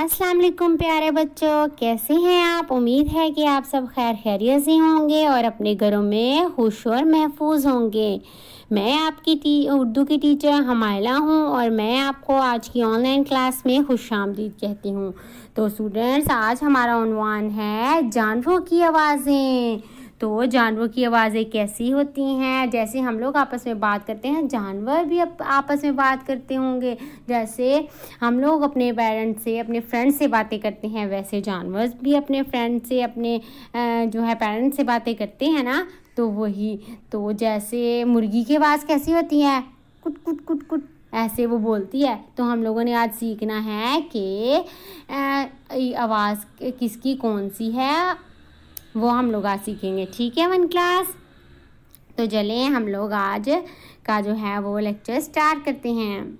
अस्सलाम वालेकुम प्यारे बच्चों, कैसे हैं आप। उम्मीद है कि आप सब खैर खैरियत से होंगे और अपने घरों में खुश और महफूज होंगे। मैं आपकी उर्दू की टीचर हमायला हूं और मैं आपको आज की ऑनलाइन क्लास में खुशामदीद कहती हूं। तो स्टूडेंट्स, आज हमारा उन्वान है जानवरों की आवाज़ें। तो जानवरों की आवाज़ें कैसी होती हैं? जैसे हम लोग आपस में बात करते हैं, जानवर भी आपस में बात करते होंगे। जैसे हम लोग अपने पेरेंट्स से, अपने फ्रेंड्स से बातें करते हैं, वैसे जानवर भी अपने फ्रेंड से, अपने जो है पेरेंट्स से बातें करते हैं ना। तो वही, तो जैसे मुर्गी की आवाज़ कैसी होती है? कुट कुट कुट कुट, ऐसे वो बोलती है। तो हम लोगों ने आज सीखना है कि आवाज़ किसकी कौन सी है, वो हम लोग आज सीखेंगे। ठीक है वन क्लास। तो चलें हम लोग आज का जो है वो लेक्चर स्टार्ट करते हैं।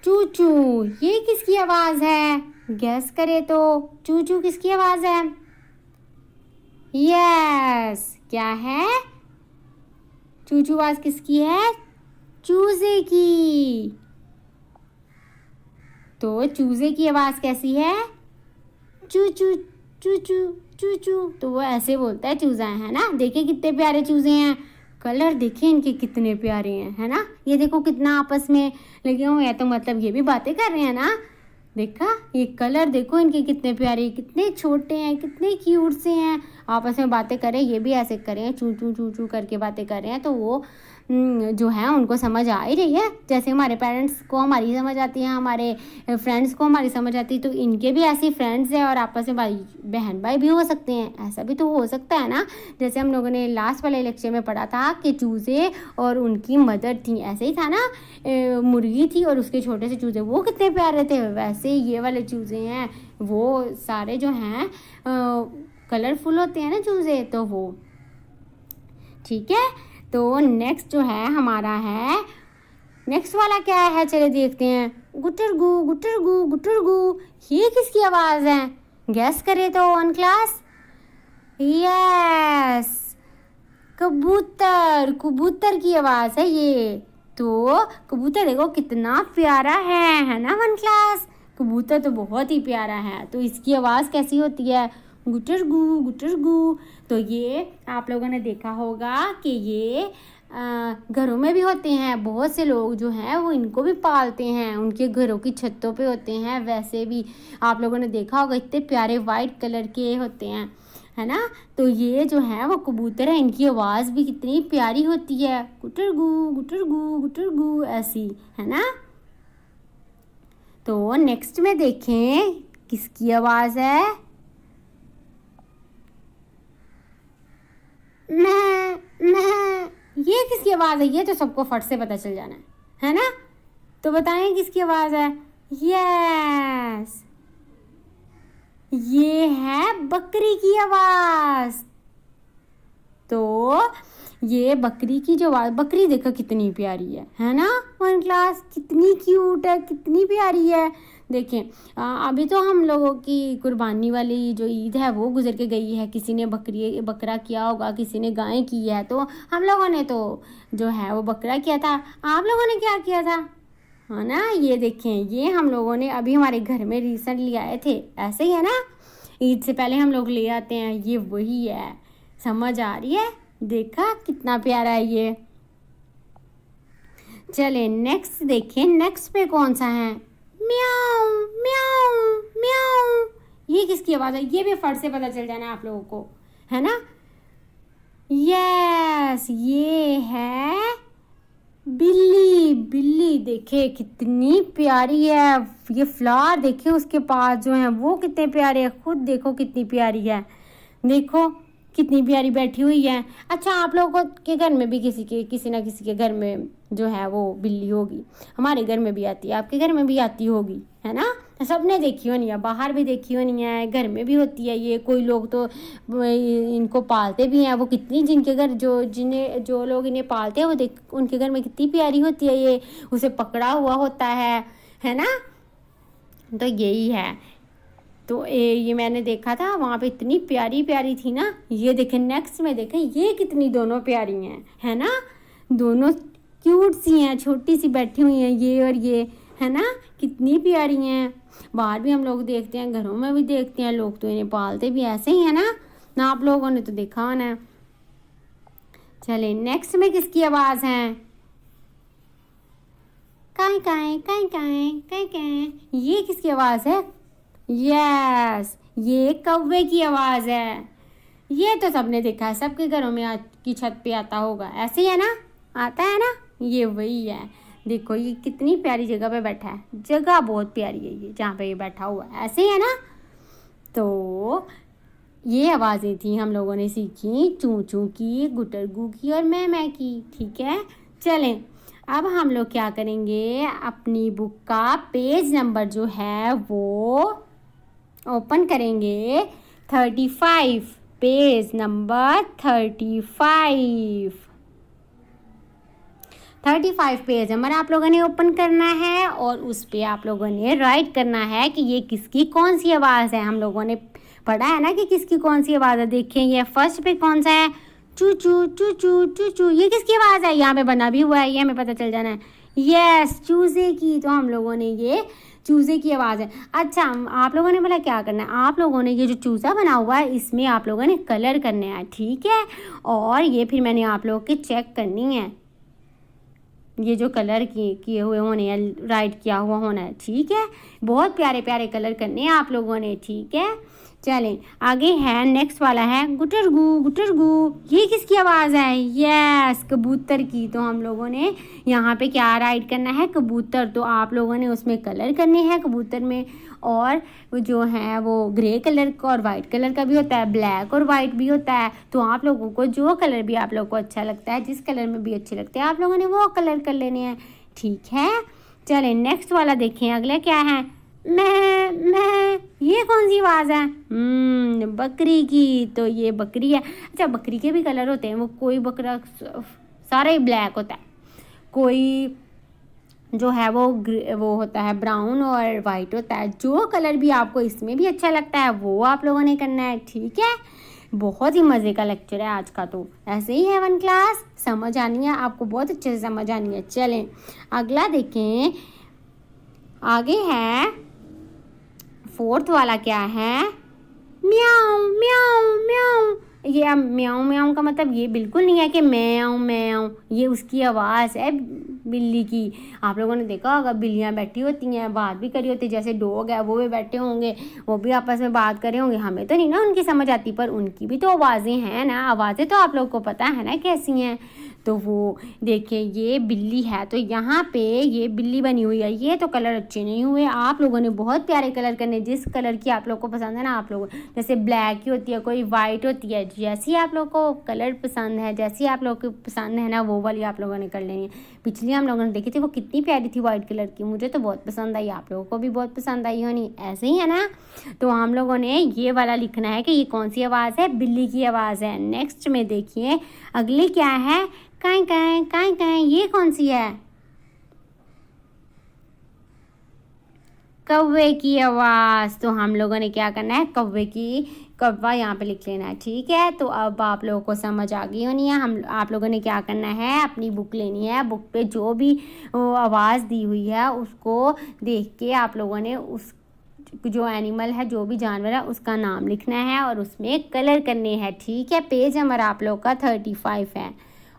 चू चू, ये किसकी आवाज़ है? गैस करे तो चू चू किसकी आवाज़ है? यस, क्या है? चू चू आवाज़ किसकी है? चूजे की। तो चूजे की आवाज़ कैसी है? चू चू चू चू चू चू। तो वो ऐसे बोलता है चूजा, है ना। देखिए कितने प्यारे चूजे हैं, कलर देखिए इनके कितने प्यारे हैं, है ना। ये देखो कितना आपस में लगे हुए हैं, तो मतलब ये भी बातें कर रहे हैं ना। देखा, ये कलर देखो इनके कितने प्यारे, कितने छोटे हैं, कितने क्यूट से हैं, आपस में बातें करें। ये भी ऐसे करें, चू चू चू चू करके बातें कर रहे हैं। तो वो जो है उनको समझ आ ही रही है। जैसे हमारे पेरेंट्स को हमारी समझ आती है, हमारे फ्रेंड्स को हमारी समझ आती है, तो इनके भी ऐसी फ्रेंड्स हैं और आपस में भाई बहन भाई भी हो सकते हैं। ऐसा भी तो हो सकता है ना। जैसे हम लोगों ने लास्ट वाले लेक्चर में पढ़ा था कि चूजे और उनकी मदर थी, ऐसे ही था ना। मुर्गी थी और उसके छोटे से चूजे, वो कितने प्यारे थे। वैसे ये वाले चूजे हैं, वो सारे जो हैं कलरफुल होते हैं ना चूजे, तो वो ठीक है। तो नेक्स्ट जो है हमारा है, नेक्स्ट वाला क्या है, चले देखते हैं। गुटरगू गुटरगू गुटरगू, ये किसकी आवाज़ है? गैस करे तो वन क्लास। यस, कबूतर, कबूतर की आवाज़ है ये। तो कबूतर देखो कितना प्यारा है ना वन क्लास। कबूतर तो बहुत ही प्यारा है। तो इसकी आवाज़ कैसी होती है? गुटरगू गुटरगू। तो ये आप लोगों ने देखा होगा कि ये घरों में भी होते हैं। बहुत से लोग जो हैं वो इनको भी पालते हैं, उनके घरों की छतों पे होते हैं। वैसे भी आप लोगों ने देखा होगा, इतने प्यारे वाइट कलर के होते हैं, है ना। तो ये जो है वो कबूतर है, इनकी आवाज़ भी कितनी प्यारी होती है, गुटरगू गुटरगू गुटरगू ऐसी, है ना। तो नेक्स्ट में देखें किसकी आवाज़ है? मैं, ये किसकी आवाज़ है? ये तो सबको फट से पता चल जाना है ना। तो बताएं किसकी आवाज़ है? यस, ये है बकरी की आवाज़। तो ये बकरी की जो आवाज़, बकरी देखो कितनी प्यारी है ना वन क्लास। कितनी क्यूट है, कितनी प्यारी है। देखें, अभी तो हम लोगों की कुर्बानी वाली जो ईद है वो गुजर के गई है। किसी ने बकरा किया होगा, किसी ने गाय की है। तो हम लोगों ने तो जो है वो बकरा किया था। आप लोगों ने क्या किया था, है ना। ये देखें, ये हम लोगों ने अभी हमारे घर में रिसेंटली आए थे, ऐसे ही है ना। ईद से पहले हम लोग ले आते हैं, ये वही है। समझ आ रही है? देखा कितना प्यारा है ये। चले नेक्स्ट देखें, नेक्स्ट पे कौन सा है? म्याऊ म्याऊ म्याऊ, ये किसकी आवाज़ है? ये भी फट से पता चल जाना आप लोगों को, है ना। यस, ये है बिल्ली। बिल्ली देखे कितनी प्यारी है। ये फ्लावर देखे उसके पास जो है वो कितने प्यारे हैं। खुद देखो कितनी प्यारी है, देखो कितनी प्यारी बैठी हुई है। अच्छा, आप लोगों के घर में भी किसी ना किसी के घर में जो है वो बिल्ली होगी। हमारे घर में भी आती है, आपके घर में भी आती होगी, है ना। सबने देखी होनी है, बाहर भी देखी होनी है, घर में भी होती है ये। कोई लोग तो इनको पालते भी हैं। वो कितनी, जिनके घर जो लोग इन्हें पालते हैं, वो उनके घर में कितनी प्यारी होती है ये। उसे पकड़ा हुआ होता है ना। तो यही है। तो ये मैंने देखा था वहाँ पे, इतनी प्यारी प्यारी थी ना। ये देखें नेक्स्ट में देखें, ये कितनी दोनों प्यारी हैं, है ना। दोनों क्यूट सी हैं, छोटी सी बैठी हुई हैं ये और ये। है ना, कितनी प्यारी हैं। बाहर भी हम लोग देखते हैं, घरों में भी देखते हैं, लोग तो इन्हें पालते भी ऐसे ही है ना आप लोगों ने तो देखा होना है। चले नेक्स्ट में किसकी आवाज़ है? काई काई काई काई काई काई, ये किसकी आवाज़ है? यस, ये कौवे की आवाज़ है। ये तो सबने देखा है, सबके घरों में की छत पे आता होगा, ऐसे ही है ना, आता है ना, ये वही है। देखो ये कितनी प्यारी जगह पे बैठा है, जगह बहुत प्यारी है ये जहाँ पे ये बैठा हुआ है, ऐसे ही है ना। तो ये आवाज़ें थी हम लोगों ने सीखी, चूं चूं की, गुटर गू की और मैं की। ठीक है, चलें अब हम लोग क्या करेंगे, अपनी बुक का पेज नंबर जो है वो ओपन करेंगे। 35, पेज नंबर 35 पेज नंबर आप लोगों ने ओपन करना है और उस पे आप लोगों ने राइट करना है कि ये किसकी कौन सी आवाज़ है। हम लोगों ने पढ़ा है ना कि किसकी कौन सी आवाज़ है। देखें ये फर्स्ट पे कौन सा है, चू चू चू चू चू चू, ये किसकी आवाज़ है? यहाँ पे बना भी हुआ है, ये हमें पता चल जाना है। यस, चूज़े की। तो हम लोगों ने ये चूज़े की आवाज़ है। अच्छा, आप लोगों ने बोला क्या करना है, आप लोगों ने ये जो चूज़ा बना हुआ है इसमें आप लोगों ने कलर करने हैं, ठीक है। और ये फिर मैंने आप लोगों के चेक करनी है, ये जो कलर किए हुए होने या राइट किया हुआ होना है, ठीक है। बहुत प्यारे प्यारे कलर करने हैं आप लोगों ने, ठीक है। चलें आगे है, नेक्स्ट वाला है गुटर गू। ये किसकी आवाज़ है? यस, कबूतर की। तो हम लोगों ने यहाँ पे क्या राइट करना है, कबूतर। तो आप लोगों ने उसमें कलर करने हैं कबूतर में, और वो जो है वो ग्रे कलर का और वाइट कलर का भी होता है, ब्लैक और वाइट भी होता है। तो आप लोगों को जो कलर भी आप लोगों को अच्छा लगता है, जिस कलर में भी अच्छे लगते हैं, आप लोगों ने वो कलर कर लेने हैं, ठीक है। चलें नेक्स्ट वाला देखें, अगला क्या है, मैं, ये कौन सी आवाज़ है? बकरी की। तो ये बकरी है। अच्छा, बकरी के भी कलर होते हैं, वो कोई बकरा सारा ही ब्लैक होता है, कोई जो है वो होता है ब्राउन और वाइट होता है। जो कलर भी आपको इसमें भी अच्छा लगता है वो आप लोगों ने करना है, ठीक है। बहुत ही मज़े का लेक्चर है आज का। तो ऐसे ही है 1 क्लास, समझ आनी है आपको, बहुत अच्छे से समझ आनी है। चलें अगला देखें, आगे है 4th वाला क्या है, म्याऊ म्याऊ म्याऊ। ये अब म्याऊ म्याऊ का मतलब ये बिल्कुल नहीं है कि मैं आऊँ, ये उसकी आवाज़ है बिल्ली की। आप लोगों ने देखा होगा बिल्लियाँ बैठी होती हैं, बात भी करी होती है, जैसे डॉग है वो भी बैठे होंगे, वो भी आपस में बात करे होंगे। हमें तो नहीं ना उनकी समझ आती, पर उनकी भी तो आवाज़ें हैं ना, आवाज़ें तो आप लोग को पता है ना कैसी हैं। तो वो देखिए ये बिल्ली है, तो यहाँ पे ये बिल्ली बनी हुई है। ये तो कलर अच्छे नहीं हुए, आप लोगों ने बहुत प्यारे कलर करने, जिस कलर की आप लोग को पसंद है ना, आप लोग जैसे ब्लैक की होती है, कोई वाइट होती है, जैसी आप लोग को कलर पसंद है, जैसी आप लोग को पसंद है ना, वो वाली आप लोगों ने कर लेनी है। पिछली हम लोगों ने देखी थी, वो कितनी प्यारी थी वाइट कलर की, मुझे तो बहुत पसंद आई, आप लोगों को भी बहुत पसंद आई होनी, ऐसे ही है ना। तो हम लोगों ने ये वाला लिखना है कि ये कौन सी आवाज़ है, बिल्ली की आवाज़ है। नेक्स्ट में देखिए अगली क्या है, काई काई काई काई, ये कौन सी है, कौवे की आवाज़। तो हम लोगों ने क्या करना है, कौवा यहाँ पे लिख लेना है, ठीक है। तो अब आप लोगों को समझ आ गई होनी है। आप लोगों ने क्या करना है, अपनी बुक लेनी है, बुक पे जो भी आवाज़ दी हुई है उसको देख के आप लोगों ने उस जो एनिमल है, जो भी जानवर है, उसका नाम लिखना है और उसमें कलर करने हैं, ठीक है। पेज नंबर आप लोग का 35 है,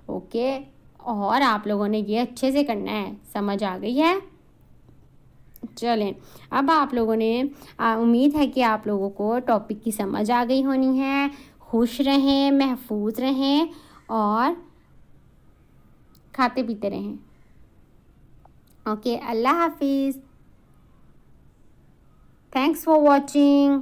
ओके। और आप लोगों ने ये अच्छे से करना है, समझ आ गई है। चलें अब आप लोगों ने उम्मीद है कि आप लोगों को टॉपिक की समझ आ गई होनी है। खुश रहें, महफूज रहें और खाते पीते रहें, ओके। अल्लाह हाफिज़, थैंक्स फॉर वॉचिंग।